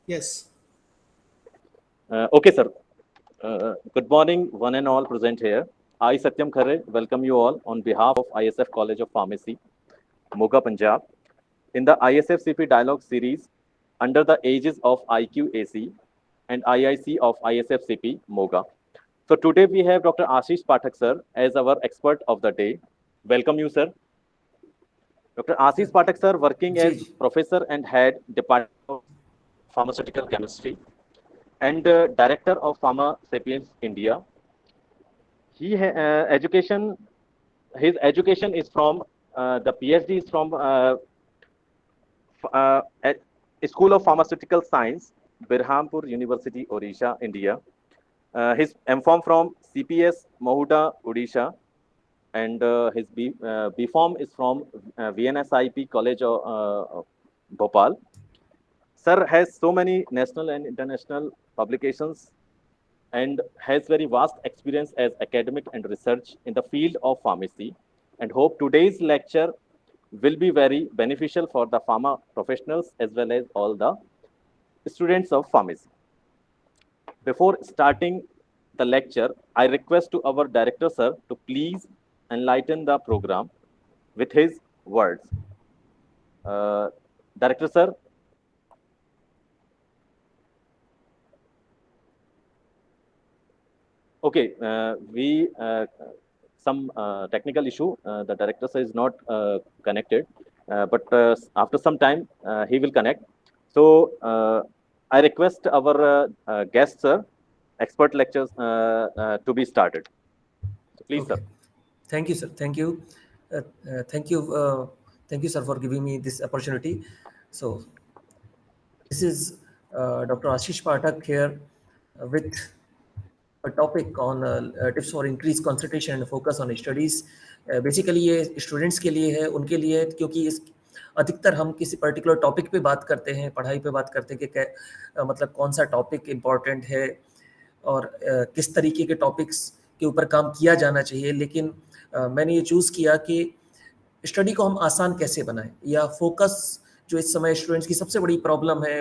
Yes. Okay, sir. Good morning, one and all present here. I, Satyam Khare, welcome you all on behalf of ISF College of Pharmacy, Moga, Punjab, in the ISF CP Dialogue series under the aegis of IQAC and IIC of ISF CP, Moga. So today we have Dr. Ashish Pathak, sir, as our expert of the day. Welcome you, sir. Dr. Ashish Pathak, sir, working जी as जी professor and head Department of Pharmaceutical Chemistry and director of Pharma Sapiens India. Education. His education is from the PhD is from at School of Pharmaceutical Science, Birhampur University, Odisha, India. His M.Pharm from CPS Mahuda, Odisha, and his B.Pharm is from VNSIP College of Bhopal. Sir has so many national and international publications and has very vast experience as academic and research in the field of pharmacy, and hope today's lecture will be very beneficial for the pharma professionals as well as all the students of pharmacy. Before starting the lecture, I request to our director sir to please enlighten the program with his words. Uh, Director sir. Okay, we some technical issue. The director sir is not connected, but after some time he will connect. So I request our guest sir, expert lectures to be started. So please, sir. Okay. Thank you, sir. Thank you. Thank you. Thank you, sir, for giving me this opportunity. So, this is Dr. Ashish Pathak here with a topic on tips for increased concentration and focus on studies. Basically ये students के लिए है, उनके लिए है, क्योंकि इस अधिकतर हम किसी पर्टिकुलर टॉपिक पे बात करते हैं, पढ़ाई पे बात करते हैं कि मतलब कौन सा टॉपिक इम्पॉर्टेंट है और किस तरीके के टॉपिक्स के ऊपर काम किया जाना चाहिए. लेकिन मैंने ये चूज़ किया कि स्टडी को हम आसान कैसे बनाएं, या फोकस जो इस समय स्टूडेंट्स की सबसे बड़ी प्रॉब्लम है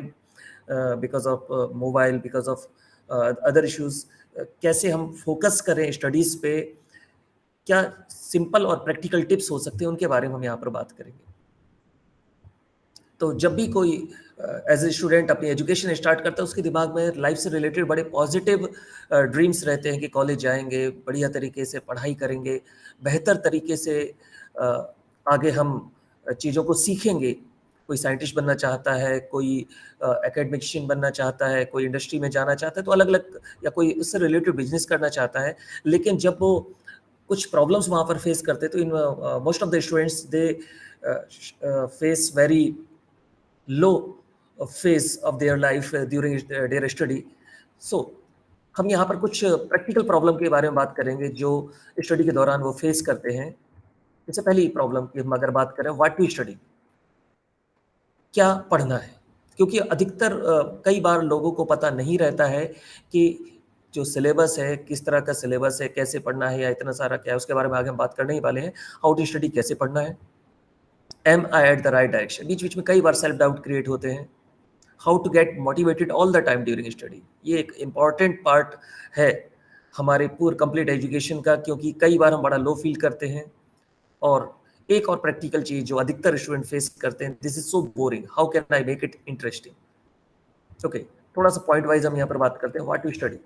because of mobile, because of other issues, कैसे हम फोकस करें स्टडीज़ पे, क्या सिंपल और प्रैक्टिकल टिप्स हो सकते हैं, उनके बारे में हम यहाँ पर बात करेंगे. तो जब भी कोई एज ए स्टूडेंट अपनी एजुकेशन स्टार्ट करता है, उसके दिमाग में लाइफ से रिलेटेड बड़े पॉजिटिव ड्रीम्स रहते हैं कि कॉलेज जाएंगे, बढ़िया तरीके से पढ़ाई करेंगे, बेहतर तरीके से आगे हम चीज़ों को सीखेंगे. कोई साइंटिस्ट बनना चाहता है, कोई एकेडमिशियन बनना चाहता है, कोई इंडस्ट्री में जाना चाहता है, तो अलग अलग, या कोई उससे रिलेटेड बिजनेस करना चाहता है. लेकिन जब वो कुछ प्रॉब्लम्स वहाँ पर फेस करते हैं, तो in most of the students they face very low phase of their life during their study. So हम यहाँ पर कुछ प्रैक्टिकल प्रॉब्लम के बारे में बात करेंगे जो स्टडी के दौरान वो फेस करते हैं. इससे पहली प्रॉब्लम की हम अगर बात करें, व्हाट टू स्टडी, क्या पढ़ना है. क्योंकि अधिकतर कई बार लोगों को पता नहीं रहता है कि जो सिलेबस है, किस तरह का सिलेबस है, कैसे पढ़ना है, या इतना सारा क्या है, उसके बारे में आगे हम बात करने ही वाले हैं. हाउ टू स्टडी, कैसे पढ़ना है, am I at the right direction. बीच बीच में कई बार सेल्फ डाउट क्रिएट होते हैं. How to get motivated all the time during study, ये एक इम्पॉर्टेंट पार्ट है हमारे पूरे कंप्लीट एजुकेशन का, क्योंकि कई बार हम बड़ा लो फील करते हैं. और एक और प्रैक्टिकल चीज जो अधिकतर स्टूडेंट फेस करते हैं, this is so boring, how can I make it interesting. Okay, थोड़ा सा पॉइंट वाइज हम यहाँ पर बात करते हैं. व्हाट टू स्टडी,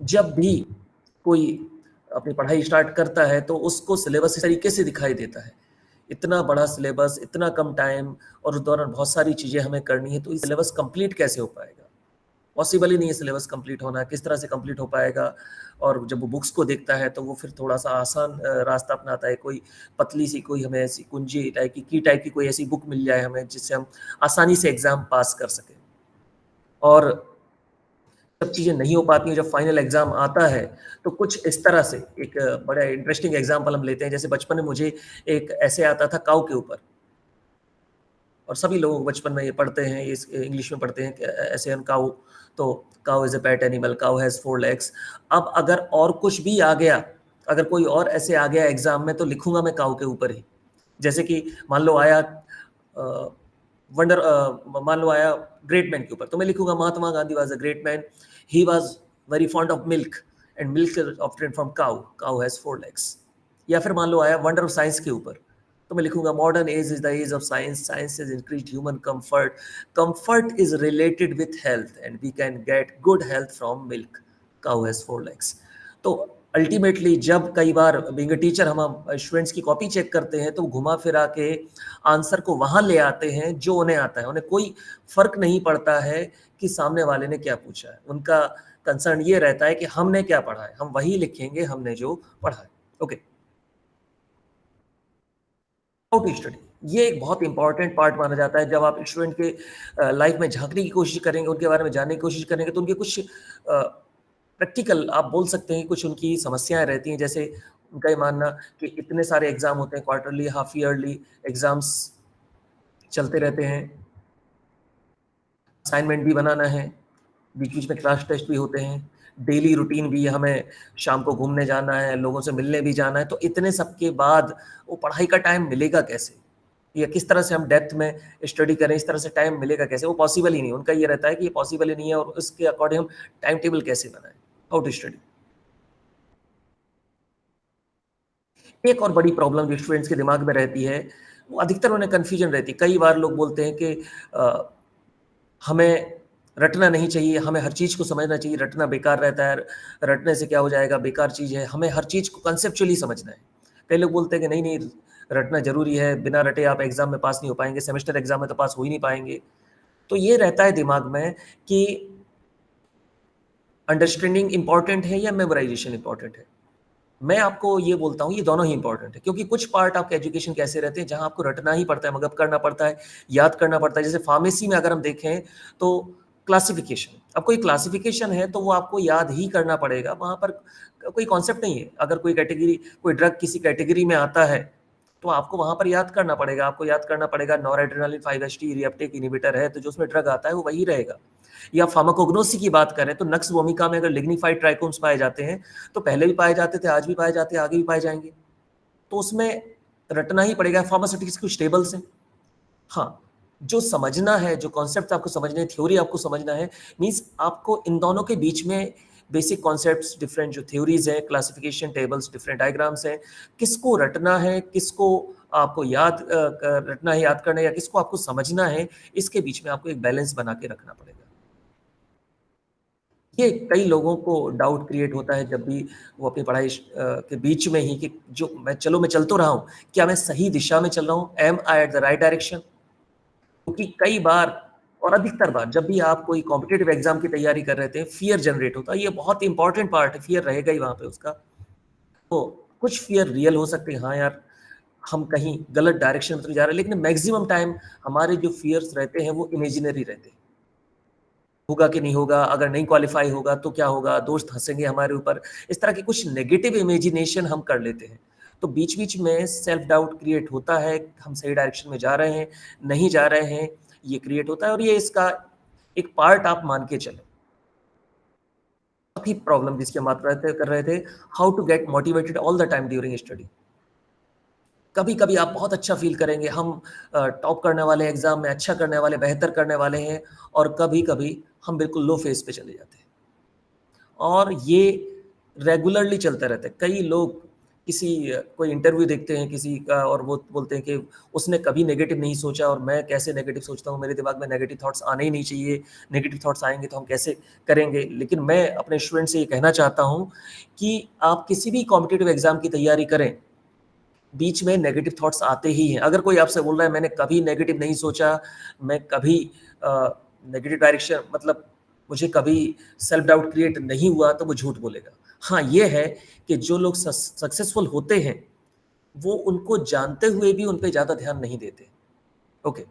जब भी कोई अपनी पढ़ाई स्टार्ट करता है तो उसको सिलेबस इस तरीके से दिखाई देता है, इतना बड़ा सिलेबस, इतना कम टाइम, और उस दौरान बहुत सारी चीज़ें हमें करनी है, तो ये सिलेबस कंप्लीट कैसे हो पाएगा. पॉसिबल ही नहीं है सिलेबस कंप्लीट होना. किस तरह से कंप्लीट हो पाएगा. और जब वो बुक्स को देखता है तो वो फिर थोड़ा सा आसान रास्ता अपनाता है. कोई पतली सी, कोई हमें ऐसी कुंजी टाइप की कोई ऐसी बुक मिल जाए हमें, जिससे हम आसानी से एग्ज़ाम पास कर सकें. और सब चीज़ें नहीं हो पाती हैं, जब फाइनल एग्जाम आता है तो कुछ इस तरह से, एक बड़ा इंटरेस्टिंग एग्जाम्पल हम लेते हैं. जैसे बचपन में मुझे एक ऐसे आता था काऊ के ऊपर, और सभी लोग बचपन में ये पढ़ते हैं, ये इंग्लिश में पढ़ते हैं ऐसे एन काऊ. तो cow is a pet animal, cow has 4 legs. अब अगर और कुछ भी आ गया, अगर कोई और ऐसे आ गया एग्जाम में, तो लिखूंगा मैं काऊ के ऊपर ही. जैसे कि मान लो आया वंडर मान लो आया ग्रेट मैन के ऊपर, तो मैं लिखूंगा Mahatma Gandhi was a great man, he was very fond of milk and milk obtained from cow, cow has 4 legs। या फिर मान लो आया वंडर ऑफ साइंस के ऊपर, तो मैं लिखूंगा modern age is the age of science, science has increased human comfort, comfort is related with health and we can get good health from milk, cow has 4 legs। तो ultimately जब कई बार being a teacher हम students की copy check करते हैं तो घुमा फिरा के आंसर को वहां ले आते हैं जो उन्हें आता है, उन्हें कोई फर्क नहीं पड़ता है कि सामने वाले ने क्या पूछा है, उनका कंसर्न ये रहता है कि हमने क्या पढ़ा है, हम वही लिखेंगे हमने जो पढ़ा है। ओके, हाउ टू स्टडी, ये एक बहुत इंपॉर्टेंट पार्ट माना जाता है। जब आप स्टूडेंट के लाइफ में झांकने की कोशिश करेंगे, उनके बारे में जानने की कोशिश करेंगे, तो उनके कुछ प्रैक्टिकल आप बोल सकते हैं, कुछ उनकी समस्याएं रहती हैं। जैसे उनका ये मानना कि इतने सारे एग्जाम होते हैं, क्वार्टरली हाफ ईयरली एग्जाम्स चलते रहते हैं, असाइनमेंट भी बनाना है, बीच बीच में क्लास टेस्ट भी होते हैं, डेली रूटीन भी, हमें शाम को घूमने जाना है, लोगों से मिलने भी जाना है, तो इतने सब के बाद वो पढ़ाई का टाइम मिलेगा कैसे, या किस तरह से हम डेप्थ में स्टडी करें, इस तरह से टाइम मिलेगा कैसे, वो पॉसिबल ही नहीं। उनका ये रहता है कि ये पॉसिबल ही नहीं है और उसके अकॉर्डिंग हम टाइम टेबल कैसे बनाएं, हाउ टू स्टडी। एक और बड़ी प्रॉब्लम जो स्टूडेंट्स के दिमाग में रहती है, वो अधिकतर उन्हें कन्फ्यूजन रहती है। कई बार लोग बोलते हैं कि हमें रटना नहीं चाहिए, हमें हर चीज़ को समझना चाहिए, रटना बेकार रहता है, रटने से क्या हो जाएगा, बेकार चीज़ है, हमें हर चीज़ को कंसेप्चुअली समझना है। कई लोग बोलते हैं कि नहीं नहीं, रटना ज़रूरी है, बिना रटे आप एग्ज़ाम में पास नहीं हो पाएंगे, सेमेस्टर एग्ज़ाम में तो पास हो ही नहीं पाएंगे। तो ये रहता है दिमाग में कि अंडरस्टैंडिंग इंपॉर्टेंट है या मेमोराइजेशन इंपॉर्टेंट है। मैं आपको ये बोलता हूँ, ये दोनों ही इंपॉर्टेंट है, क्योंकि कुछ पार्ट आपके एजुकेशन के ऐसे रहते हैं जहाँ आपको रटना ही पड़ता है, मगअप करना पड़ता है, याद करना पड़ता है। जैसे फार्मेसी में अगर हम देखें तो क्लासिफिकेशन, अब कोई क्लासिफिकेशन है तो वो आपको याद ही करना पड़ेगा, वहाँ पर कोई कॉन्सेप्ट नहीं है। अगर कोई कैटेगरी, कोई ड्रग किसी कैटेगरी में आता है तो आपको वहाँ पर याद करना पड़ेगा, आपको याद करना पड़ेगा नॉरएड्रेनालिन 5-HT रिएप्टेक इनहिबिटर है, तो जो उसमें ड्रग आता है वो वही रहेगा। या फार्माकोग्नोसी की बात करें तो नक्स वोमिका में अगर लिग्निफाइड ट्राइकोम्स पाए जाते हैं, तो पहले भी पाए जाते थे, आज भी पाए जाते हैं, आगे भी पाए जाएंगे, तो उसमें रटना ही पड़ेगा। फार्मास्यूटिक्स कुछ टेबल्स हैं, हाँ, जो समझना है, जो कॉन्सेप्ट आपको समझने हैं, थ्योरी आपको समझना है, मीन्स आपको इन दोनों के बीच में बेसिक कॉन्सेप्ट्स, डिफरेंट जो थ्योरीज हैं, क्लासिफिकेशन टेबल्स, डिफरेंट डायग्राम्स हैं, किसको रटना है, किसको आपको याद रटना है, याद करना है, या किसको आपको समझना है, इसके बीच में आपको एक बैलेंस बना के रखना पड़ेगा। ये कई लोगों को डाउट क्रिएट होता है जब भी वो अपनी पढ़ाई के बीच में ही, कि जो मैं चल तो रहा हूँ, क्या मैं सही दिशा में चल रहा हूँ, am I at the right direction. क्योंकि कई बार और अधिकतर बार जब भी आप कोई कॉम्पिटेटिव एग्जाम की तैयारी कर रहे थे, फियर जनरेट होता है, ये बहुत इंपॉर्टेंट पार्ट है, फियर रहेगा ही वहां पे उसका। तो कुछ फियर रियल हो सकते हैं, हाँ यार हम कहीं गलत डायरेक्शन में तो नहीं जा रहे, लेकिन मैक्सिमम टाइम हमारे जो फियर्स रहते हैं वो इमेजिनरी रहते हैं। होगा कि नहीं होगा, अगर नहीं क्वालिफाई होगा तो क्या होगा, दोस्त हंसेंगे हमारे ऊपर, इस तरह की कुछ नेगेटिव इमेजिनेशन हम कर लेते हैं। तो बीच बीच में सेल्फ डाउट क्रिएट होता है, हम सही डायरेक्शन में जा रहे हैं, नहीं जा रहे हैं, ये क्रिएट होता है, और ये इसका एक पार्ट आप मान के चले। काफी प्रॉब्लम जिसकी हम बात कर रहे थे, how to get motivated all the time during study. कभी कभी आप बहुत अच्छा फील करेंगे, हम टॉप करने वाले, एग्जाम में अच्छा करने वाले, बेहतर करने वाले हैं, और कभी कभी हम बिल्कुल लो फेज पे चले जाते हैं, और ये रेगुलरली चलता रहता है। कई लोग किसी कोई इंटरव्यू देखते हैं किसी का, और वो बोलते हैं कि उसने कभी नेगेटिव नहीं सोचा, और मैं कैसे नेगेटिव सोचता हूँ, मेरे दिमाग में नेगेटिव थॉट्स आने ही नहीं चाहिए, नेगेटिव थॉट्स आएंगे तो हम कैसे करेंगे। लेकिन मैं अपने स्टूडेंट से ये कहना चाहता हूँ कि आप किसी भी कॉम्पिटेटिव एग्जाम की तैयारी करें, बीच में नेगेटिव थॉट्स आते ही हैं। अगर कोई आपसे बोल रहा है मैंने कभी नेगेटिव नहीं सोचा, मैं कभी नेगेटिव डायरेक्शन, मतलब मुझे कभी सेल्फ डाउट क्रिएट नहीं हुआ, तो वो झूठ बोलेगा। हाँ, ये है कि जो लोग सक्सेसफुल होते हैं वो उनको जानते हुए भी उन पे ज्यादा ध्यान नहीं देते। Okay,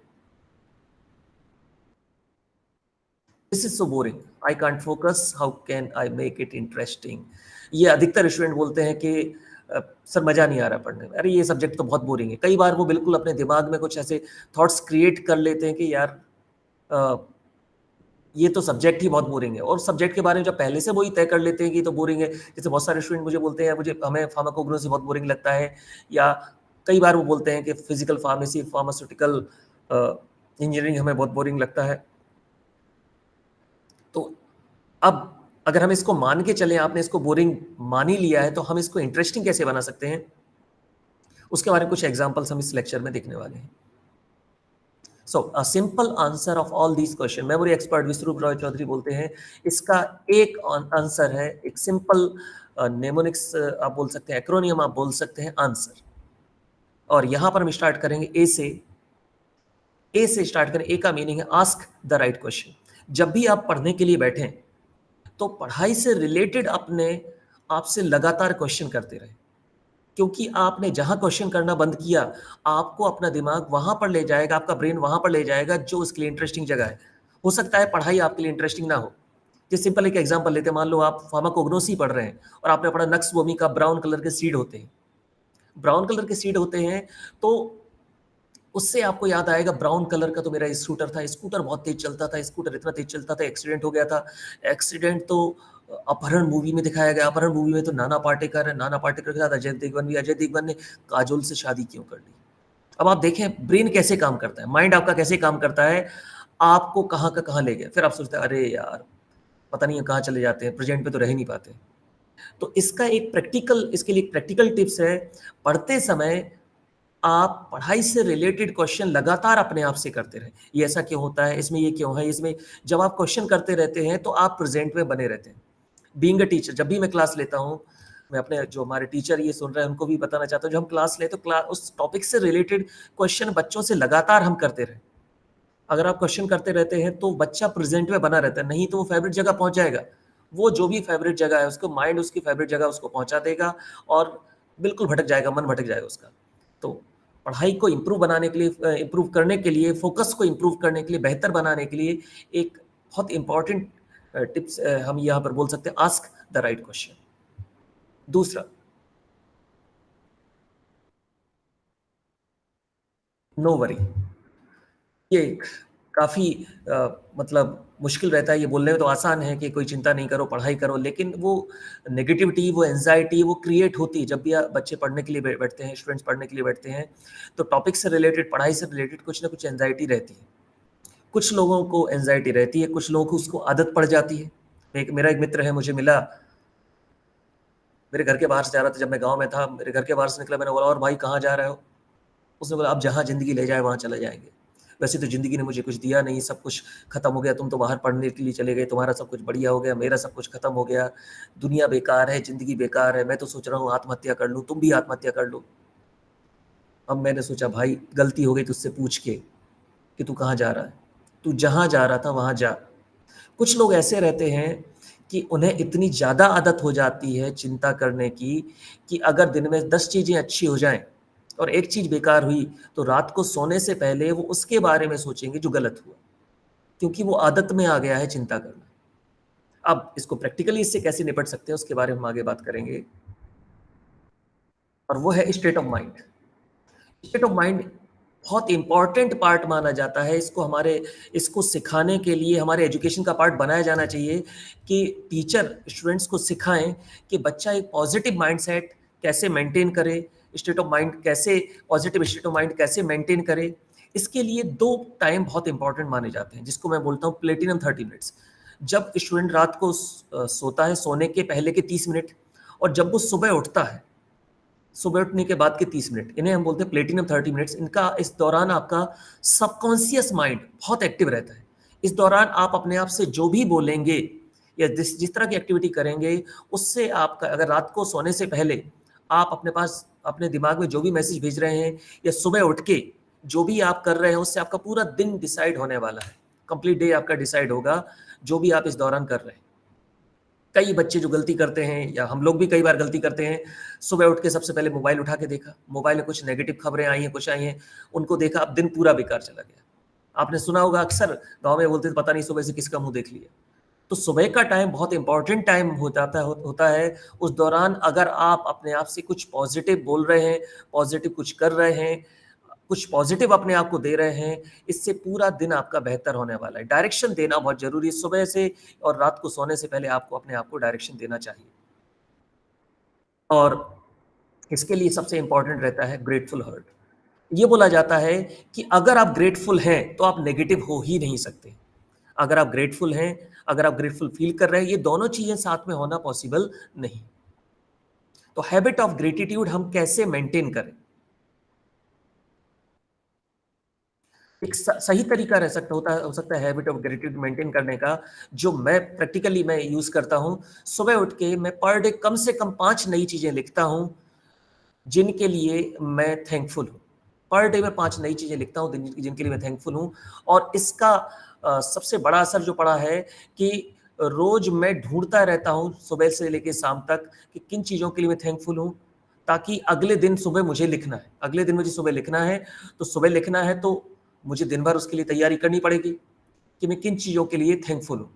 this is so boring, I can't focus, how can I make it interesting. ये अधिकतर स्टूडेंट बोलते हैं कि सर मजा नहीं आ रहा पढ़ने में, अरे ये सब्जेक्ट तो बहुत बोरिंग है। कई बार वो बिल्कुल अपने दिमाग में कुछ ऐसे थॉट्स क्रिएट कर लेते हैं कि यार ये तो सब्जेक्ट ही बहुत बोरिंग है, और सब्जेक्ट के बारे में जब पहले से वही तय कर लेते हैं कि तो बोरिंग है। जैसे बहुत सारे स्टूडेंट मुझे बोलते हैं मुझे हमें फार्माकोग्नोसी बहुत बोरिंग लगता है, या कई बार वो बोलते हैं कि फिजिकल फार्मेसी, फार्मास्यूटिकल इंजीनियरिंग हमें बहुत बोरिंग लगता है। तो अब अगर हम इसको मान के चलें, आपने इसको बोरिंग मान ही लिया है, तो हम इसको इंटरेस्टिंग कैसे बना सकते हैं, उसके बारे में कुछ एग्जांपल्स हम इस लेक्चर में देखने वाले हैं। So a simple answer of all these question, memory expert Biswaroop Roy Chowdhury बोलते हैं, इसका एक आंसर है, एक सिंपल नेमोनिक्स आप बोल सकते हैं, एक्रोनियम आप बोल सकते हैं, आंसर। और यहां पर हम स्टार्ट करेंगे ए से। ए से स्टार्ट करें। ए का मीनिंग है आस्क द राइट क्वेश्चन। जब भी आप पढ़ने के लिए बैठें तो पढ़ाई से रिलेटेड अपने आपसे लगातार क्वेश्चन करते रहे, क्योंकि आपने जहां क्वेश्चन करना बंद किया, आपको अपना दिमाग वहां पर ले जाएगा, आपका ब्रेन वहां पर ले जाएगा जो उसके लिए इंटरेस्टिंग जगह है। हो सकता है पढ़ाई आपके लिए इंटरेस्टिंग ना हो। जैसे सिंपल एक एग्जांपल लेते हैं, मान लो आप फार्माकोग्नोसी पढ़ रहे हैं और आपने पढ़ा नक्स वोमी का ब्राउन कलर के सीड होते हैं। ब्राउन कलर के सीड होते हैं तो उससे आपको याद आएगा, ब्राउन कलर का तो मेरा स्कूटर था, स्कूटर बहुत तेज चलता था, स्कूटर इतना तेज चलता था, एक्सीडेंट हो गया था। एक्सीडेंट तो अपहरण मूवी में दिखाया गया। अपहरण मूवी में तो नाना पाटेकर है, नाना पाटेकर के साथ अजय देवगन भी। अजय देवगन ने काजोल से शादी क्यों कर ली? अब आप देखें ब्रेन कैसे काम करता है, माइंड आपका कैसे काम करता है, आपको कहाँ का कहाँ ले गया। फिर आप सोचते हैं अरे यार पता नहीं कहाँ चले जाते हैं, प्रेजेंट पे तो रह ही नहीं पाते। तो इसका एक प्रैक्टिकल, इसके लिए प्रैक्टिकल टिप्स है। पढ़ते समय आप पढ़ाई से रिलेटेड क्वेश्चन लगातार अपने आप से करते रहें। ये ऐसा क्यों होता है, इसमें ये क्यों है, इसमें जब आप क्वेश्चन करते रहते हैं तो आप प्रेजेंट में बने रहते हैं। बीइंग अ टीचर, जब भी मैं क्लास लेता हूँ, मैं अपने जो हमारे टीचर ये सुन रहे हैं उनको भी बताना चाहता हूँ, जब हम क्लास लेते तो क्लास उस टॉपिक से रिलेटेड क्वेश्चन बच्चों से लगातार हम करते रहें। अगर आप क्वेश्चन करते रहते हैं तो बच्चा प्रेजेंट में बना रहता है, नहीं तो वो फेवरेट जगह पहुंच जाएगा। वो जो भी फेवरेट जगह है उसको माइंड उसकी फेवरेट जगह उसको पहुंचा देगा और बिल्कुल भटक जाएगा, मन भटक जाएगा उसका। तो पढ़ाई को इम्प्रूव बनाने के लिए, इम्प्रूव करने के लिए, फोकस को इम्प्रूव करने के लिए, बेहतर बनाने के लिए एक बहुत इंपॉर्टेंट टिप्स हम यहाँ पर बोल सकते हैं, आस्क द राइट क्वेश्चन। दूसरा, नो वरी। ये काफ़ी मतलब मुश्किल रहता है, ये बोलने में तो आसान है कि कोई चिंता नहीं करो, पढ़ाई करो, लेकिन वो नेगेटिविटी, वो एंग्जायटी वो क्रिएट होती है जब भी बच्चे पढ़ने के लिए बैठते हैं, स्टूडेंट्स पढ़ने के लिए बैठते हैं, तो टॉपिक से रिलेटेड, पढ़ाई से रिलेटेड कुछ ना कुछ एंग्जायटी रहती है। कुछ लोगों को एंग्जायटी रहती है, कुछ लोगों को उसको आदत पड़ जाती है। मेरा एक मित्र है, मुझे मिला, मेरे घर के बाहर से जा रहा था, जब मैं गाँव में था, मेरे घर के बाहर से निकला, मैंने बोला और भाई कहाँ जा रहे हो? उसने बोला अब जहाँ ज़िंदगी ले जाए वहाँ चले जाएँगे। वैसे तो ज़िंदगी ने मुझे कुछ दिया नहीं, सब कुछ खत्म हो गया, तुम तो बाहर पढ़ने के लिए चले गए, तुम्हारा सब कुछ बढ़िया हो गया, मेरा सब कुछ खत्म हो गया, दुनिया बेकार है, ज़िंदगी बेकार है, मैं तो सोच रहा हूँ आत्महत्या कर लूँ, तुम भी आत्महत्या कर लो। अब मैंने सोचा भाई गलती हो गई तुझसे पूछ के कि तू कहाँ जा रहा है? तू जहाँ जा रहा था वहाँ जा। कुछ लोग ऐसे रहते हैं कि उन्हें इतनी ज़्यादा आदत हो जाती है चिंता करने की कि अगर दिन में 10 चीज़ें अच्छी हो जाएँ और एक चीज़ बेकार हुई, तो रात को सोने से पहले वो उसके बारे में सोचेंगे जो गलत हुआ, क्योंकि वो आदत में आ गया है चिंता करना। अब इसको प्रैक्टिकली इससे कैसे निपट सकते हैं उसके बारे में हम आगे बात करेंगे, और वो है state of mind. State of mind बहुत इंपॉर्टेंट पार्ट माना जाता है। इसको सिखाने के लिए हमारे एजुकेशन का पार्ट बनाया जाना चाहिए कि टीचर स्टूडेंट्स को सिखाएं कि बच्चा एक पॉजिटिव माइंडसेट कैसे मेंटेन करे, स्टेट ऑफ माइंड कैसे, पॉजिटिव स्टेट ऑफ माइंड कैसे मेंटेन करे। इसके लिए 2 टाइम बहुत इंपॉर्टेंट माने जाते हैं, जिसको मैं बोलता हूँ प्लेटिनम 30 मिनट्स। जब स्टूडेंट रात को सोता है, सोने के पहले के 30 मिनट, और जब वो सुबह उठता है, सुबह उठने के बाद के 30 मिनट, इन्हें हम बोलते हैं प्लेटिनम 30 मिनट्स। इनका इस दौरान आपका सबकॉन्शियस माइंड बहुत एक्टिव रहता है। इस दौरान आप अपने आप से जो भी बोलेंगे या जिस जिस तरह की एक्टिविटी करेंगे, उससे आपका, अगर रात को सोने से पहले आप अपने पास अपने दिमाग में जो भी मैसेज भेज रहे हैं या सुबह उठ के जो भी आप कर रहे हैं, उससे आपका पूरा दिन डिसाइड होने वाला है। कंप्लीट डे आपका डिसाइड होगा जो भी आप इस दौरान कर रहे हैं। कई बच्चे जो गलती करते हैं, या हम लोग भी कई बार गलती करते हैं, सुबह उठ के सबसे पहले मोबाइल उठा के देखा, मोबाइल में कुछ नेगेटिव खबरें आई हैं, कुछ आई हैं, उनको देखा, अब दिन पूरा बेकार चला गया। आपने सुना होगा अक्सर गाँव में बोलते थे पता नहीं सुबह से किसका मुँह देख लिया। तो सुबह का टाइम बहुत इंपॉर्टेंट टाइम होता है। उस दौरान अगर आप अपने आप से कुछ पॉजिटिव बोल रहे हैं, पॉजिटिव कुछ कर रहे हैं, कुछ पॉजिटिव अपने आप को दे रहे हैं, इससे पूरा दिन आपका बेहतर होने वाला है। डायरेक्शन देना बहुत ज़रूरी है। सुबह से और रात को सोने से पहले आपको अपने आप को डायरेक्शन देना चाहिए। और इसके लिए सबसे इम्पोर्टेंट रहता है ग्रेटफुल हार्ट। ये बोला जाता है कि अगर आप ग्रेटफुल हैं तो आप नेगेटिव हो ही नहीं सकते। अगर आप ग्रेटफुल हैं, अगर आप ग्रेटफुल फील कर रहे हैं, ये दोनों चीजें साथ में होना पॉसिबल नहीं। तो हैबिट ऑफ ग्रेटिट्यूड हम कैसे मेंटेन करें? एक सही तरीका रह सकता होता हो सकता है हैबिट ऑफ ग्रेटिट्यूड मेंटेन करने का, जो मैं प्रैक्टिकली मैं यूज करता हूं। सुबह उठ के मैं पर डे कम से कम 5 नई चीजें लिखता हूं जिनके लिए मैं थैंकफुल हूं। पर डे में 5 नई चीजें लिखता हूं जिनके लिए मैं थैंकफुल हूं। और इसका सबसे बड़ा असर जो पड़ा है कि रोज मैं ढूंढता रहता हूं सुबह से लेकर शाम तक कि किन चीजों के लिए मैं थैंकफुल हूं, ताकि अगले दिन सुबह मुझे लिखना है। अगले दिन मुझे सुबह लिखना है, तो सुबह लिखना है तो मुझे दिन भर उसके लिए तैयारी करनी पड़ेगी कि मैं किन चीज़ों के लिए थैंकफुल हूँ।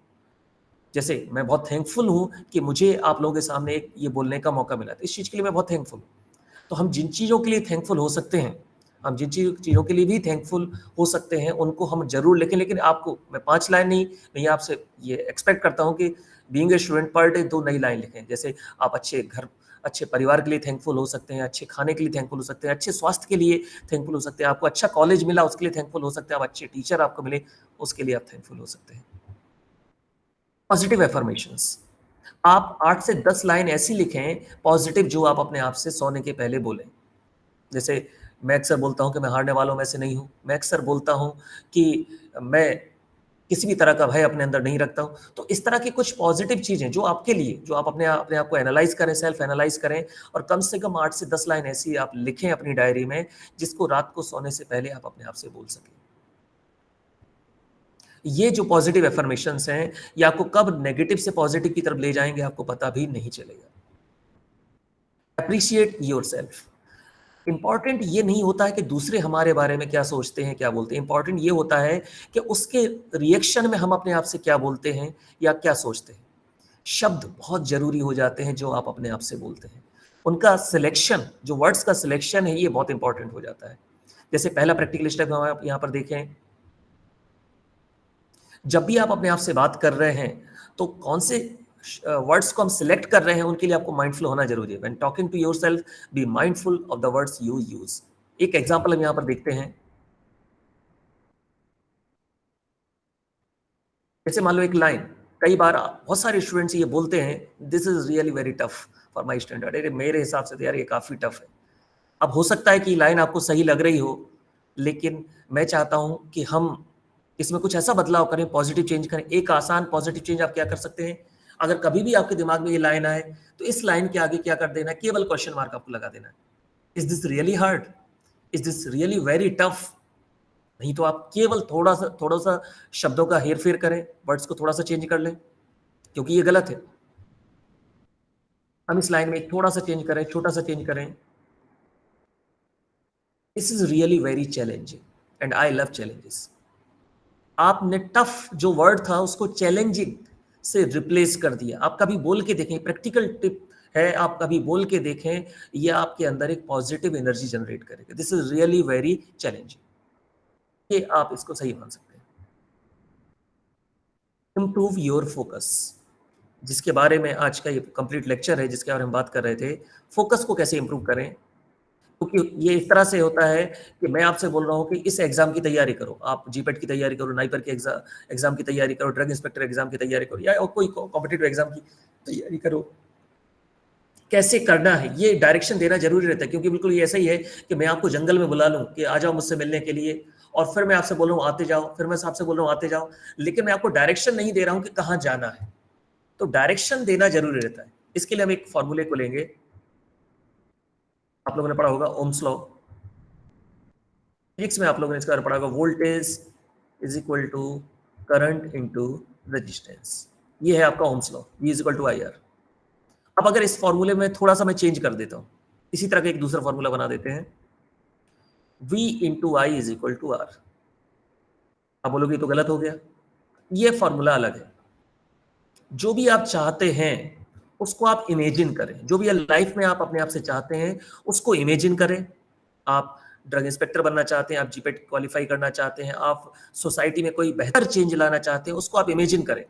जैसे मैं बहुत थैंकफुल हूँ कि मुझे आप लोगों के सामने एक ये बोलने का मौका मिला, तो इस चीज़ के लिए मैं बहुत थैंकफुल हूँ। तो हम जिन चीज़ों के लिए थैंकफुल हो सकते हैं, हम जिन चीज़ों के लिए भी थैंकफुल हो सकते हैं, उनको हम ज़रूर लिखें। लेकिन आपको मैं 5 लाइन नहीं, मैं ये आपसे ये एक्सपेक्ट करता हूँ कि being a student per day 2 नई लाइन लिखें। जैसे आप अच्छे घर, अच्छे परिवार के लिए थैंकफुल हो सकते हैं, अच्छे खाने के लिए थैंकफुल हो सकते हैं, अच्छे स्वास्थ्य के लिए थैंकफुल हो सकते हैं, आपको अच्छा कॉलेज मिला उसके लिए थैंकफुल हो सकते हैं, आप अच्छे टीचर आपको मिले उसके लिए आप थैंकफुल हो सकते हैं। पॉजिटिव एफर्मेशंस, आप 8 से 10 लाइन ऐसी लिखें पॉजिटिव, जो आप अपने आप से सोने के पहले बोलें। जैसे मैं अक्सर बोलता हूँ कि मैं हारने वालों में से नहीं हूँ। मैं अक्सर बोलता हूँ कि मैं किसी भी तरह का भय अपने अंदर नहीं रखता हूँ। तो इस तरह की कुछ पॉजिटिव चीज़ें जो आपके लिए, जो आप अपने आप को एनालाइज़ करें, सेल्फ एनालाइज़ करें, और कम से कम 8 से 10 लाइन ऐसी आप लिखें अपनी डायरी में, जिसको रात को सोने से पहले आप अपने आप से बोल सकें। ये जो पॉजिटिव अफर्मेशंस हैं, ये आपको कब नेगेटिव से पॉजिटिव की तरफ ले जाएँगे आपको पता भी नहीं चलेगा। Appreciate yourself. इंपॉर्टेंट ये नहीं होता है कि दूसरे हमारे बारे में क्या सोचते हैं, क्या बोलते हैं। इंपॉर्टेंट ये होता है कि उसके रिएक्शन में हम अपने आप से क्या बोलते हैं या क्या सोचते हैं। शब्द बहुत ज़रूरी हो जाते हैं जो आप अपने आप से बोलते हैं। उनका सिलेक्शन, जो वर्ड्स का सिलेक्शन है, ये बहुत इंपॉर्टेंट हो जाता है। जैसे पहला प्रैक्टिकल स्टेप हम आप यहाँ पर देखें, जब भी आप अपने आप से बात कर रहे हैं, तो कौन से वर्ड्स को हम सिलेक्ट कर रहे हैं, उनके लिए आपको माइंडफुल होना जरूरी है। When talking to yourself, be mindful of the words you use. एक एग्जांपल हम यहाँ पर देखते हैं। जैसे मान लो एक लाइन, कई बार बहुत सारे स्टूडेंट्स ये बोलते हैं, this is really very tough for my standard. अरे मेरे हिसाब से तो यार ये काफी टफ है। अब हो सकता है कि लाइन आपको सही लग रही हो, लेकिन मैं चाहता हूं कि हम इसमें कुछ ऐसा बदलाव करें, पॉजिटिव चेंज करें। एक आसान पॉजिटिव चेंज आप क्या कर सकते हैं, अगर कभी भी आपके दिमाग में ये लाइन आए, तो इस लाइन के आगे क्या कर देना है, केवल क्वेश्चन मार्क आपको लगा देना है। Is this really hard, is this really very tough. नहीं तो आप केवल थोड़ा सा शब्दों का हेर फेर करें, वर्ड्स को थोड़ा सा चेंज कर लें, क्योंकि ये गलत है। हम इस लाइन में एक थोड़ा सा चेंज करें, छोटा सा चेंज करें। This is really very challenging and I love challenges. आपने टफ जो वर्ड था उसको चैलेंजिंग से रिप्लेस कर दिया। आप कभी बोल के देखें, प्रैक्टिकल टिप है, आप कभी बोल के देखें, ये आपके अंदर एक पॉजिटिव एनर्जी जनरेट करेगा। This is really very challenging, ये आप इसको सही मान सकते हैं। इम्प्रूव योर फोकस, जिसके बारे में आज का ये कंप्लीट लेक्चर है, जिसके बारे में बात कर रहे थे। फोकस को कैसे इंप्रूव करें, क्योंकि ये इस तरह से होता है कि मैं आपसे बोल रहा हूँ कि इस एग्जाम की तैयारी करो, आप जीपेट की तैयारी करो, नाइपर के एग्जाम की तैयारी करो, ड्रग इंस्पेक्टर एग्जाम की तैयारी करो, या और कोई कॉम्पिटिटिव एग्जाम की तैयारी करो। कैसे करना है ये डायरेक्शन देना जरूरी रहता है, क्योंकि बिल्कुल ये ऐसा ही है कि मैं आपको जंगल में बुला लूं कि आ जाओ मुझसे मिलने के लिए, और फिर मैं आपसे बोल रहा हूँ आते जाओ, फिर मैं आपसे बोल रहा हूँ आते जाओ, लेकिन मैं आपको डायरेक्शन नहीं दे रहा हूँ कि कहाँ जाना है। तो डायरेक्शन देना जरूरी रहता है। इसके लिए हम एक फॉर्मूले को लेंगे, आप लोगों ने पढ़ा होगा ओम्स लॉ। फिजिक्स में आप लोगों ने इसका पढ़ा होगा, voltage is equal to current into resistance. ये है आपका Ohm's law, V is equal to I R. अब अगर इस फॉर्मूले में थोड़ा सा मैं चेंज कर देता हूं, इसी तरह का एक दूसरा फॉर्मूला बना देते हैं, V into I is equal to R. आप बोलोगे तो गलत हो गया, ये फॉर्मूला अलग है। जो भी आप चाहते हैं उसको आप इमेजिन करें, जो भी लाइफ में आप अपने आप से चाहते हैं उसको इमेजिन करें। आप ड्रग इंस्पेक्टर बनना चाहते हैं, आप जीपेट क्वालिफाई करना चाहते हैं, आप सोसाइटी में कोई बेहतर चेंज लाना चाहते हैं, उसको आप इमेजिन करें,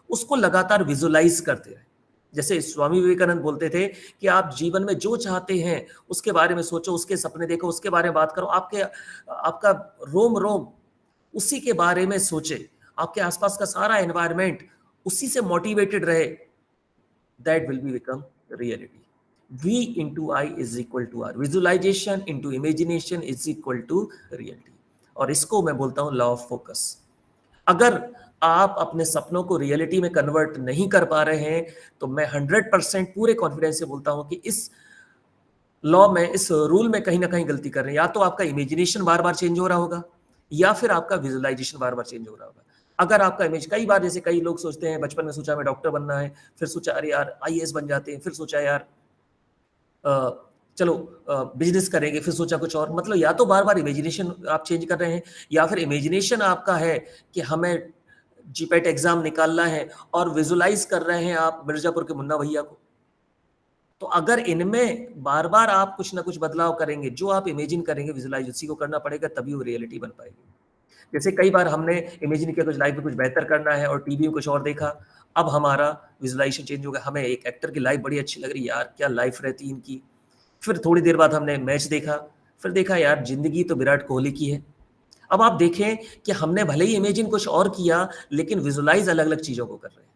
उसको लगातार विजुलाइज करते रहें। जैसे स्वामी विवेकानंद बोलते थे कि आप जीवन में जो चाहते हैं उसके बारे में सोचो, उसके सपने देखो, उसके बारे में बात करो, आपका रोम रोम उसी के बारे में सोचे, आपके आसपास का सारा एनवायरनमेंट उसी से मोटिवेटेड रहे, that will be become reality. V into I is equal to R. Visualization into imagination is equal to reality. और इसको मैं बोलता हूं लॉ ऑफ फोकस। अगर आप अपने सपनों को रियलिटी में कन्वर्ट नहीं कर पा रहे हैं तो मैं 100% पूरे कॉन्फिडेंस से बोलता हूं कि इस लॉ में, इस रूल में कहीं ना कहीं गलती कर रहे हैं। या तो आपका इमेजिनेशन बार बार चेंज हो रहा होगा या फिर आपका विजुअलाइजेशन बार बार चेंज हो रहा होगा। अगर आपका इमेज, कई बार जैसे कई लोग सोचते हैं, बचपन में सोचा मैं डॉक्टर बनना है, फिर सोचा अरे यार आईएएस बन जाते हैं, फिर सोचा यार चलो बिजनेस करेंगे, फिर सोचा कुछ और। मतलब या तो बार बार इमेजिनेशन आप चेंज कर रहे हैं या फिर इमेजिनेशन आपका है कि हमें जीपेट एग्जाम निकालना है और विजुलाइज कर रहे हैं आप मिर्जापुर के मुन्ना भैया को। तो अगर इनमें बार बार आप कुछ ना कुछ बदलाव करेंगे, जो आप इमेजिन करेंगे विजुलाइज उसी को करना पड़ेगा, तभी वो रियलिटी बन पाएगी। जैसे कई बार हमने इमेजिन किया कुछ लाइफ में कुछ बेहतर करना है और टीवी में कुछ और देखा, अब हमारा विजुलाइजेशन चेंज हो गया, हमें एक एक्टर की लाइफ बड़ी अच्छी लग रही है, यार क्या लाइफ रहती इनकी। फिर थोड़ी देर बाद हमने मैच देखा, फिर देखा यार जिंदगी तो विराट कोहली की है। अब आप देखें कि हमने भले ही इमेजिन कुछ और किया लेकिन विजुलाइज अलग अलग चीजों को कर रहे हैं,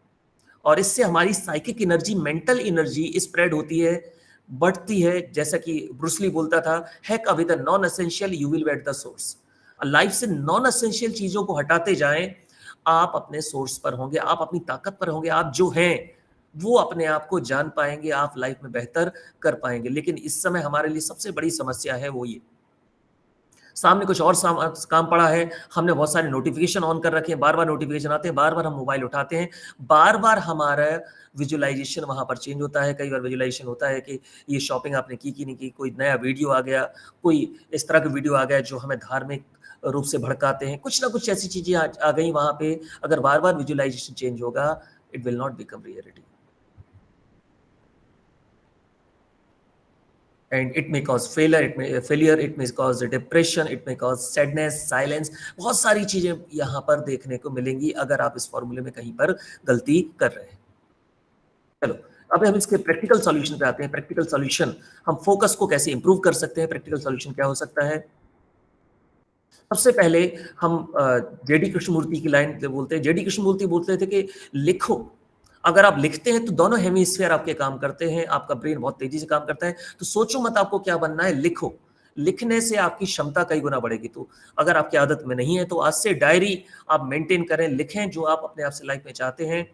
और इससे हमारी psychic energy, mental energy spread होती है, बढ़ती है। जैसा कि ब्रूसली बोलता था, hack away the non essential you will wait the source. Life से नॉन एसेंशियल चीजों को हटाते जाएं, आप अपने सोर्स पर होंगे, आप अपनी ताकत पर होंगे, आप जो हैं वो अपने आप को जान पाएंगे, आप लाइफ में बेहतर कर पाएंगे। लेकिन इस समय हमारे लिए सबसे बड़ी समस्या है वो ये, सामने कुछ और काम पड़ा है, हमने बहुत सारे नोटिफिकेशन ऑन कर रखे हैं, बार बार नोटिफिकेशन आते हैं, बार बार हम मोबाइल उठाते हैं, बार बार हमारा विजुअलाइजेशन वहां पर चेंज होता है। कई बार विजुअलाइजेशन होता है कि ये शॉपिंग आपने की नहीं की, कोई नया वीडियो आ गया, कोई इस तरह का वीडियो आ गया जो हमें धार्मिक रूप से भड़काते हैं, कुछ ना कुछ ऐसी चीजें आ गई वहां पे। अगर बार बार विजुअलाइजेशन चेंज होगा, it will not become reality, and it may cause failure, it may cause depression, it may cause sadness, silence। बहुत सारी चीजें यहाँ पर देखने को मिलेंगी अगर आप इस फॉर्मूले में कहीं पर गलती कर रहे हैं। चलो अब हम इसके प्रैक्टिकल सॉल्यूशन पे आते हैं। प्रैक्टिकल सॉल्यूशन, हम फोकस को कैसे इंप्रूव कर सकते हैं, प्रैक्टिकल सॉल्यूशन क्या हो सकता है। सबसे पहले हम जेडी कृष्णमूर्ति की लाइन बोलते हैं। जेडी कृष्णमूर्ति बोलते थे कि लिखो, अगर आप लिखते हैं तो दोनों हेमिस्फीयर आपके काम करते हैं, आपका ब्रेन बहुत तेजी से काम करता है। तो सोचो मत आपको क्या बनना है, लिखो। लिखने से आपकी क्षमता कई गुना बढ़ेगी। तो अगर आपकी आदत में नहीं है तो आज से डायरी आप मेंटेन करें, लिखें जो आप अपने आप से लाइफ में चाहते हैं।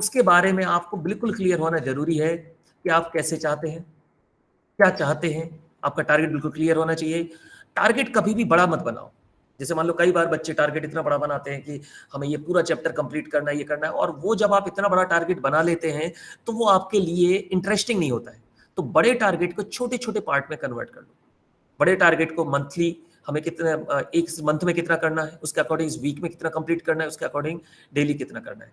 उसके बारे में आपको बिल्कुल क्लियर होना जरूरी है कि आप कैसे चाहते हैं, क्या चाहते हैं। आपका टारगेट बिल्कुल क्लियर होना चाहिए। टारगेट कभी भी बड़ा मत बनाओ। जैसे मान लो कई बार बच्चे टारगेट इतना बड़ा बनाते हैं कि हमें ये पूरा चैप्टर कंप्लीट करना है, ये करना है, और वो जब आप इतना बड़ा टारगेट बना लेते हैं तो वो आपके लिए इंटरेस्टिंग नहीं होता है। तो बड़े टारगेट को छोटे छोटे पार्ट में कन्वर्ट कर लो। बड़े टारगेट को मंथली, हमें कितना एक मंथ में कितना करना है, उसके अकॉर्डिंग इस वीक में कितना कंप्लीट करना है, उसके अकॉर्डिंग डेली कितना करना है।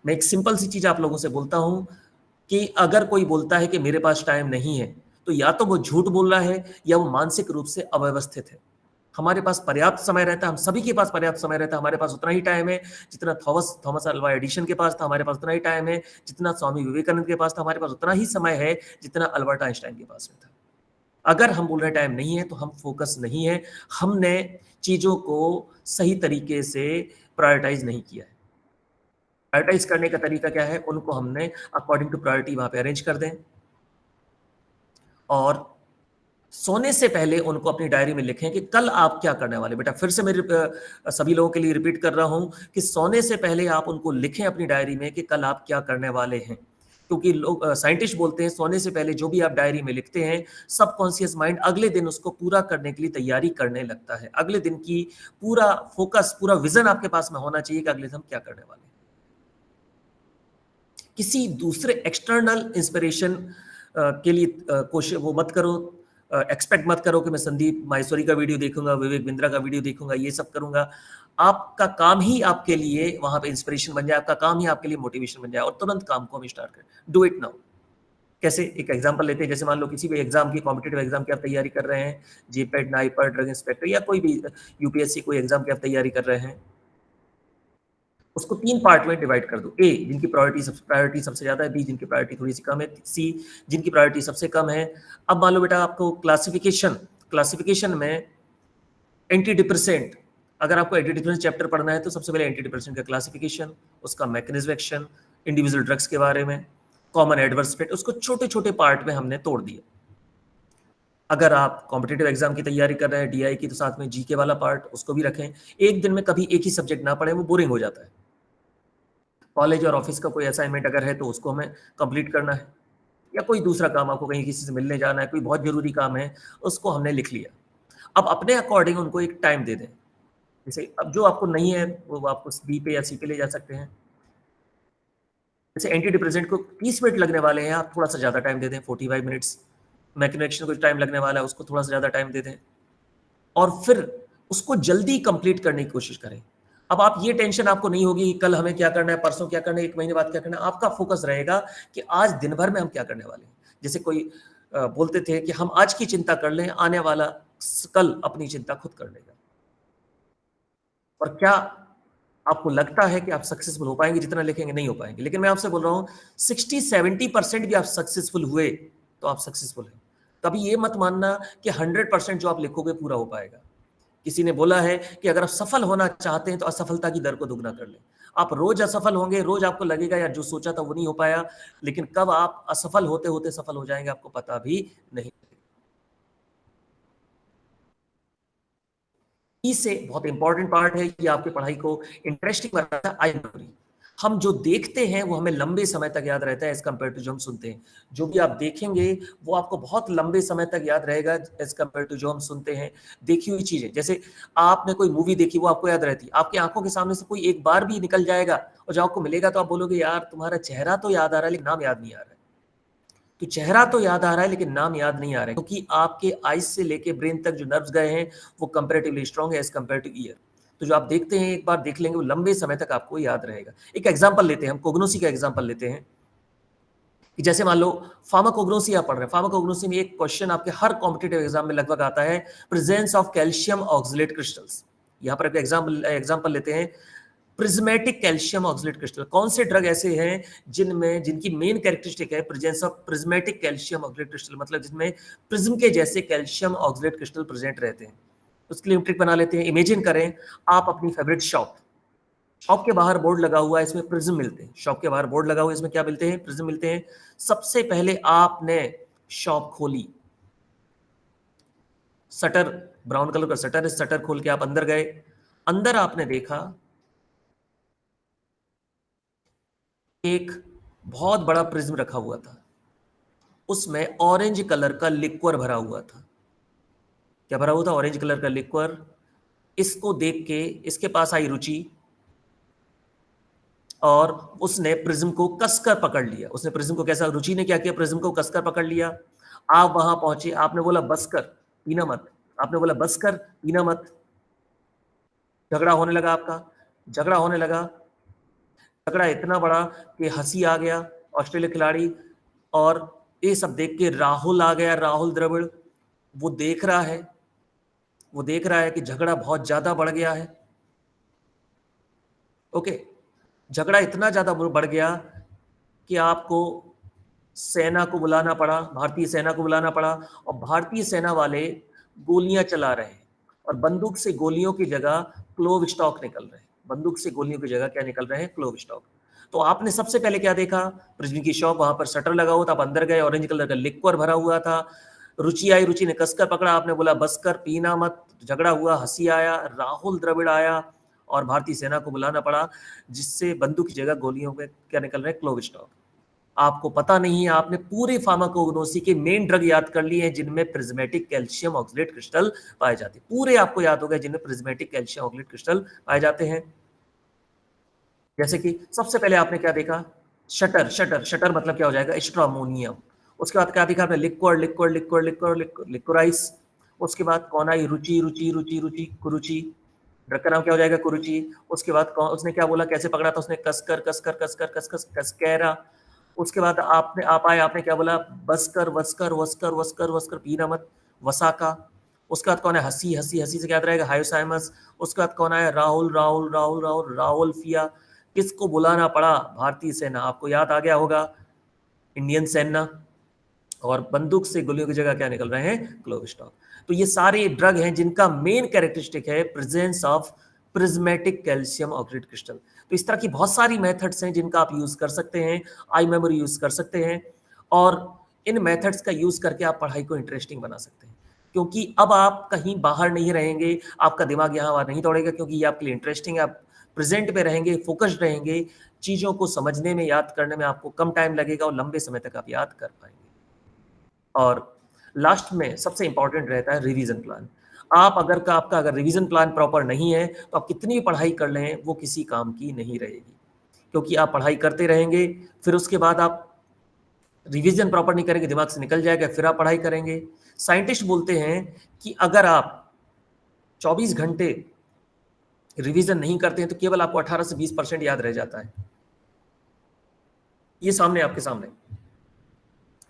मैं एक सिंपल सी चीज आप लोगों से बोलता हूं कि अगर कोई बोलता है कि मेरे पास टाइम नहीं है, तो या तो वो झूठ बोल रहा है या वो मानसिक रूप से अव्यवस्थित है। हमारे पास पर्याप्त समय रहता है, हम सभी के पास पर्याप्त समय रहता है। हमारे पास उतना ही टाइम है जितना थॉमस अल्वा एडिसन के पास था, हमारे पास उतना ही टाइम है जितना स्वामी विवेकानंद के पास था, हमारे पास उतना ही समय है जितना अल्बर्ट आइंस्टाइन के पास में था। अगर हम बोल रहे टाइम नहीं है तो हम फोकस नहीं है, हमने चीजों को सही तरीके से प्रायोरिटाइज नहीं किया है। प्रायोरिटाइज करने का तरीका क्या है, उनको हमने अकॉर्डिंग टू प्रायोरिटी वहां पे अरेंज कर दें, और सोने से पहले उनको अपनी डायरी में लिखें कि कल आप क्या करने वाले। बेटा फिर से मेरे सभी लोगों के लिए रिपीट कर रहा हूं कि सोने से पहले आप उनको लिखें अपनी डायरी में कि कल आप क्या करने वाले हैं। क्योंकि लोग, साइंटिस्ट बोलते हैं, सोने से पहले जो भी आप डायरी में लिखते हैं, सबकॉन्शियस माइंड अगले दिन उसको पूरा करने के लिए तैयारी करने लगता है। अगले दिन की पूरा फोकस, पूरा विजन आपके पास में होना चाहिए कि अगले दिन हम क्या करने वाले हैं। किसी दूसरे एक्सटर्नल इंस्पिरेशन के लिए कोशिश वो मत करो, एक्सपेक्ट मत करो कि मैं संदीप माहेश्वरी का वीडियो देखूंगा, विवेक बिंद्रा का वीडियो देखूंगा, ये सब करूंगा। आपका काम ही आपके लिए वहां पे इंस्पिरेशन बन जाए, आपका काम ही आपके लिए मोटिवेशन बन जाए, और तुरंत काम को हम स्टार्ट करें। Do it now. कैसे, एक एग्जांपल लेते हैं। जैसे मान लो किसी भी एग्जाम की, कॉम्पिटेटिव एग्जाम की आप तैयारी कर रहे हैं, जीपेट, नाइपर, ड्रग इंस्पेक्टर, या कोई भी यूपीएससी कोई एग्जाम की आप तैयारी कर रहे हैं, उसको 3 पार्ट में डिवाइड कर दो। ए जिनकी प्रायोरिटी सबसे ज्यादा है, बी जिनकी प्रायोरिटी थोड़ी सी कम है, सी जिनकी प्रायोरिटी सबसे कम है। अब मान लो बेटा आपको क्लासिफिकेशन में एंटी डिप्रेसेंट, अगर आपको एंटी डिप्रेसेंट चैप्टर पढ़ना है तो सबसे पहले एंटी डिप्रेसेंट का क्लासिफिकेशन, उसका मैकेनिज्म एक्शन, इंडिविजुअल ड्रग्स के बारे में, कॉमन एडवर्स इफेक्ट, उसको छोटे छोटे पार्ट में हमने तोड़ दिया। अगर आप कॉम्पिटिटिव एग्जाम की तैयारी कर रहे हैं डीआई की, तो साथ में जीके वाला पार्ट उसको भी रखें। एक दिन में कभी एक ही सब्जेक्ट ना पढ़े, वो बोरिंग हो जाता है। कॉलेज और ऑफिस का कोई असाइनमेंट अगर है तो उसको हमें कंप्लीट करना है, या कोई दूसरा काम, आपको कहीं किसी से मिलने जाना है, कोई बहुत जरूरी काम है, उसको हमने लिख लिया। अब अपने अकॉर्डिंग उनको एक टाइम दे दें। जैसे अब जो आपको नहीं है वो आपको बी पे या सी पे ले जा सकते हैं। जैसे एंटी डिप्रेसेंट को 30 मिनट लगने वाले हैं, आप थोड़ा सा ज़्यादा टाइम दे दें, 45 मिनट्स। मैकेनिक्शन को टाइम लगने वाला है, उसको थोड़ा सा ज़्यादा टाइम दे दें, और फिर उसको जल्दी कंप्लीट करने की कोशिश करें। अब आप ये टेंशन आपको नहीं होगी कि कल हमें क्या करना है, परसों क्या करना है, 1 महीने बाद क्या करना है। आपका फोकस रहेगा कि आज दिन भर में हम क्या करने वाले हैं। जैसे कोई बोलते थे कि हम आज की चिंता कर लें, आने वाला कल अपनी चिंता खुद कर लेगा। और क्या आपको लगता है कि आप सक्सेसफुल हो पाएंगे? जितना लिखेंगे नहीं हो पाएंगे। लेकिन मैं आपसे बोल रहा हूं 60-70% भी आप सक्सेसफुल हुए तो आप सक्सेसफुल हैं। कभी ये मत मानना कि 100% जो आप लिखोगे पूरा हो पाएगा। किसी ने बोला है कि अगर आप सफल होना चाहते हैं तो असफलता की दर को दुगना कर लें। आप रोज असफल होंगे, रोज आपको लगेगा यार जो सोचा था वो नहीं हो पाया, लेकिन कब आप असफल होते होते सफल हो जाएंगे आपको पता भी नहीं। इससे बहुत इंपॉर्टेंट पार्ट है कि आपकी पढ़ाई को इंटरेस्टिंग बनाता है आई मेमोरी। हम जो देखते हैं वो हमें लंबे समय तक याद रहता है एज कम्पेयर टू जो हम सुनते हैं। जो भी आप देखेंगे वो आपको बहुत लंबे समय तक याद रहेगा एज कम्पेयर टू जो हम सुनते हैं। देखी हुई चीजें, जैसे आपने कोई मूवी देखी वो आपको याद रहती है, आपकी आंखों के सामने से कोई एक बार भी निकल जाएगा और जब आपको मिलेगा तो आप बोलोगे यार तुम्हारा चेहरा तो याद आ रहा है लेकिन नाम याद नहीं आ रहा है। तो चेहरा तो याद आ रहा है लेकिन नाम याद नहीं आ रहा है, क्योंकि आपके आइज से लेके ब्रेन तक जो नर्व्स गए हैं वो कंपैरेटिवली स्ट्रांग है एज कंपेयर टू ईयर। तो जो आप देखते हैं एक बार देख लेंगे वो लंबे समय तक आपको याद रहेगा। एक एग्जांपल लेते हैं, हम कोग्नोसी का एग्जांपल लेते हैं कि जैसे मान लो फार्माकोग्नोसी आप पढ़ रहे हैं। फार्माकोग्नोसी में एक क्वेश्चन आपके हर कॉम्पिटिटिव एग्जाम में लगभग आता है, presence of calcium oxalate crystals. यहाँ पर एग्जाम्पल लेते हैं, प्रिज्मेटिक कैल्शियम ऑक्सलेट क्रिस्टल। कौन से ड्रग ऐसे हैं जिनकी मेन कैरेक्टरिस्टिक है presence of prismatic calcium oxalate crystal, मतलब जिसमें प्रिज्म के जैसे कैल्शियम ऑक्सलेट क्रिस्टल प्रेजेंट रहते हैं। उसके लिए ट्रिक बना लेते हैं। इमेजिन करें आप अपनी फेवरेट शॉप के बाहर बोर्ड लगा हुआ है, इसमें प्रिज्म मिलते हैं। शॉप के बाहर बोर्ड लगा हुआ है, इसमें क्या मिलते हैं? प्रिज्म मिलते हैं। सबसे पहले आपने शॉप खोली, शटर, ब्राउन कलर का शटर है, शटर खोल के आप अंदर गए। अंदर आपने देखा एक बहुत बड़ा प्रिज्म रखा हुआ था, उसमें ऑरेंज कलर का लिक्वर भरा हुआ था। क्या भरा हुआ था? ऑरेंज कलर का लिक्वर। इसको देख के इसके पास आई रुचि और उसने प्रिज्म को कसकर पकड़ लिया। उसने प्रिज्म को कैसा, रुचि ने क्या किया? प्रिज्म को कसकर पकड़ लिया। आप वहां पहुंचे, आपने बोला बस कर, पीना मत। आपने बोला बस कर, पीना मत। झगड़ा होने लगा आपका, झगड़ा होने लगा। झगड़ा इतना बड़ा कि हंसी आ गया ऑस्ट्रेलिया खिलाड़ी, और ये सब देख के राहुल आ गया, राहुल द्रविड़। वो देख रहा है, वो देख रहा है कि झगड़ा बहुत ज्यादा बढ़ गया है। ओके, झगड़ा इतना ज्यादा बढ़ गया कि आपको सेना को बुलाना पड़ा, भारतीय सेना को बुलाना पड़ा, और भारतीय सेना वाले गोलियां चला रहे हैं और बंदूक से गोलियों की जगह क्लोव स्टॉक निकल रहे हैं। बंदूक से गोलियों की जगह क्या निकल रहे हैं? Clove stock. तो आपने सबसे पहले क्या देखा? प्रिज्म की शॉप, वहां पर शटर लगा हुआ था, आप अंदर गए, ऑरेंज कलर का लिक्वर भरा हुआ था। रुचि आई, रुचि ने कसकर पकड़ा, आपने बोला बस कर, पीना मत। झगड़ा हुआ, हंसी आया, राहुल द्रविड़ आया और भारतीय सेना को बुलाना पड़ा, जिससे बंदूक की जगह गोलियों में क्या निकल रहे हैं? Clove stock. आपको पता नहीं है, आपने पूरे फार्माकोग्नोसी के मेन ड्रग याद कर लिए हैं जिनमें प्रिज्मेटिक कैल्शियम ऑक्सलेट क्रिस्टल पाए जाते हैं। पूरे आपको याद हो गए जिनमें प्रिज्मेटिक कैल्शियम ऑक्सलेट क्रिस्टल पाए जाते हैं। जैसे कि सबसे पहले आपने क्या देखा? शटर। शटर, शटर मतलब क्या हो जाएगा? स्ट्रोमोनियम। उसके बाद क्या देखा आपने? Liquid, liquid, liquid, liquid, liquidise. उसके बाद कौन आई? रुचि, रुचि, रुचि, रुचि, कुरुचि। ड्रग का नाम क्या हो जाएगा? कुरुचि। उसके बाद उसने क्या बोला, कैसे पकड़ा था उसने? कसकर, कसकर, कसकर, कसकर, कसकैरा। उसके बाद आप आए, आपने क्या बोला? बसकर, वसकर, वसकर, वसकर, वसकर, पीना मत, वसाका। उसके बाद कौन है? हंसी, हंसी, हंसी से क्या रहेगा? हायोसाइमस। उसके बाद कौन आया? राहुल, राहुल, राहुल, राहुल, राहुल फिया। किसको बुलाना पड़ा? भारतीय सेना। आपको याद आ गया होगा, इंडियन सेना। और बंदूक से गोलियों की जगह क्या निकल रहे हैं? क्लोविस्टॉक। तो ये सारे ड्रग हैं जिनका मेन कैरेक्टरिस्टिक है presence of prismatic calcium oxidate crystal. तो इस तरह की बहुत सारी मेथड्स हैं जिनका आप यूज कर सकते हैं, आई मेमोरी यूज कर सकते हैं, और इन मेथड्स का यूज करके आप पढ़ाई को इंटरेस्टिंग बना सकते हैं। क्योंकि अब आप कहीं बाहर नहीं रहेंगे, आपका दिमाग यहाँ वहाँ नहीं दौड़ेगा, क्योंकि ये आपके लिए इंटरेस्टिंग है। आप प्रेजेंट में रहेंगे, फोकस्ड रहेंगे, चीजों को समझने में, याद करने में आपको कम टाइम लगेगा और लंबे समय तक आप याद कर पाएंगे। और लास्ट में सबसे इंपॉर्टेंट रहता है रिवीजन प्लान। आप आपका अगर रिवीजन प्लान प्रॉपर नहीं है तो आप कितनी भी पढ़ाई कर लें वो किसी काम की नहीं रहेगी, क्योंकि आप पढ़ाई करते रहेंगे, फिर उसके बाद आप रिवीजन प्रॉपर नहीं करेंगे, दिमाग से निकल जाएगा, फिर आप पढ़ाई करेंगे। साइंटिस्ट बोलते हैं कि अगर आप 24 घंटे रिवीजन नहीं करते हैं तो केवल आपको 18 से 20% याद रह जाता है। ये सामने आपके सामने,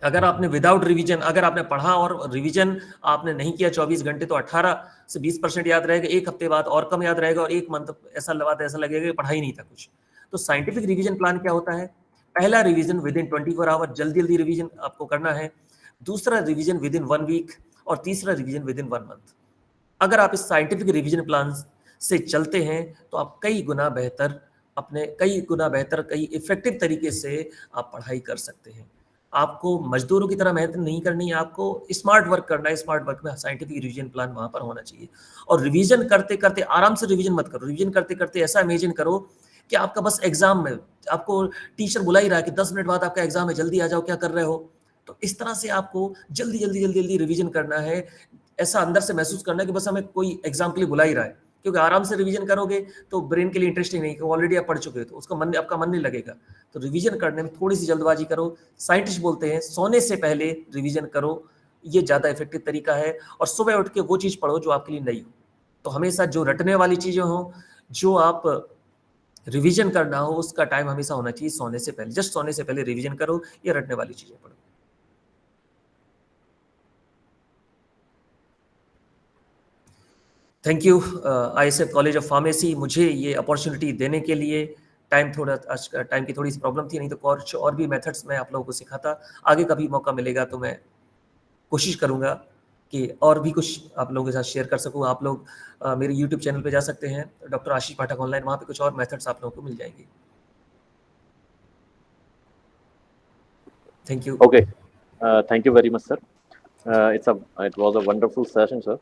अगर आपने विदाउट रिवीजन, अगर आपने पढ़ा और रिवीजन आपने नहीं किया 24 घंटे, तो 18 से 20% याद रहेगा, एक हफ्ते बाद और कम याद रहेगा, और एक मंथ ऐसा लगेगा कि पढ़ा ही नहीं था कुछ। तो साइंटिफिक रिवीजन प्लान क्या होता है? पहला रिवीजन विद इन 24 आवर, जल्दी जल्दी रिवीजन आपको करना है। दूसरा रिवीजन विद इन 1 वीक, और तीसरा रिवीजन विद इन 1 मंथ। अगर आप इस साइंटिफिक रिवीजन प्लान से चलते हैं तो आप कई गुना बेहतर, कई इफेक्टिव तरीके से आप पढ़ाई कर सकते हैं। आपको मजदूरों की तरह मेहनत नहीं करनी है, आपको स्मार्ट वर्क करना है। स्मार्ट वर्क में साइंटिफिक रिवीजन प्लान वहां पर होना चाहिए। और रिवीजन करते करते आराम से रिवीजन मत करो। रिवीजन करते करते ऐसा इमेजिन करो कि आपका बस एग्जाम में आपको टीचर बुला ही रहा है कि 10 मिनट बाद आपका एग्जाम है, जल्दी आ जाओ, क्या कर रहे हो। तो इस तरह से आपको जल्दी जल्दी जल्दी जल्दी रिवीजन करना है। ऐसा अंदर से महसूस करना है कि बस हमें कोई एग्जाम के लिए बुला ही रहा है, क्योंकि आराम से रिवीजन करोगे तो ब्रेन के लिए इंटरेस्टिंग नहीं, ऑलरेडी आप पढ़ चुके हो, तो आपका मन नहीं लगेगा। तो रिवीजन करने में थोड़ी सी जल्दबाजी करो। साइंटिस्ट बोलते हैं सोने से पहले रिवीजन करो, ये ज्यादा इफेक्टिव तरीका है। और सुबह उठ के वो चीज पढ़ो जो आपके लिए नई हो। तो हमेशा जो रटने वाली चीजें हो, जो आप रिवीजन करना हो, उसका टाइम हमेशा होना चाहिए सोने से पहले। जस्ट सोने से पहले रिवीजन करो या रटने वाली चीजें पढ़ो। Thank you ISF college of pharmacy, मुझे ये अपॉर्चुनिटी देने के लिए। टाइम की थोड़ी सी प्रॉब्लम थी, नहीं तो कुछ और भी मेथड्स मैं आप लोगों को सिखाता। आगे कभी मौका मिलेगा तो मैं कोशिश करूंगा कि और भी कुछ आप लोगों के साथ शेयर कर सकूं। आप लोग मेरे YouTube चैनल पे जा सकते हैं, डॉक्टर आशीष पाठक ऑनलाइन, वहाँ पे कुछ और मेथड्स आप लोगों को मिल जाएंगी। Thank you. Okay. Thank you very much, sir. It was a wonderful session, sir.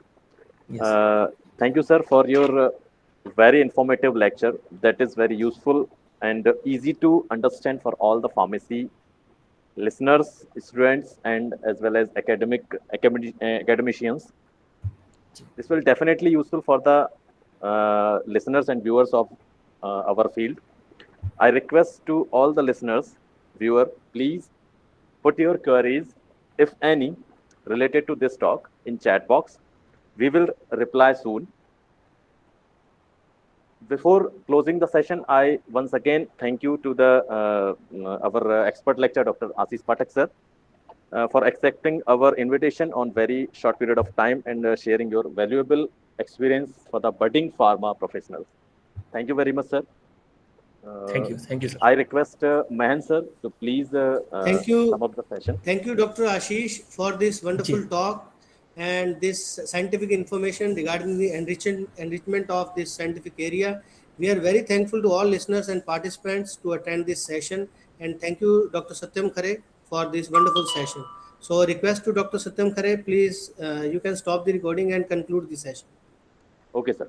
Yes. Thank you, sir, for your very informative lecture. That is very useful and easy to understand for all the pharmacy listeners, students, and as well as academicians. This will definitely useful for the listeners and viewers of our field. I request to all the listeners, viewer, please put your queries, if any, related to this talk in chat box. We will reply soon. Before closing the session, I once again thank you to the our expert lecturer, Dr. Ashish Pathak sir, for accepting our invitation on very short period of time and sharing your valuable experience for the budding pharma professionals. Thank you very much, sir. Thank you, sir. I request Mahan sir to please Thank you. sum up the session. Thank you, Dr. Ashish, for this wonderful talk and this scientific information regarding the enrichment of this scientific area. We are very thankful to all listeners and participants to attend this session, and thank you, Dr. Satyam Khare, for this wonderful session. So, request to Dr. Satyam Khare, please, you can stop the recording and conclude the session. Okay, sir.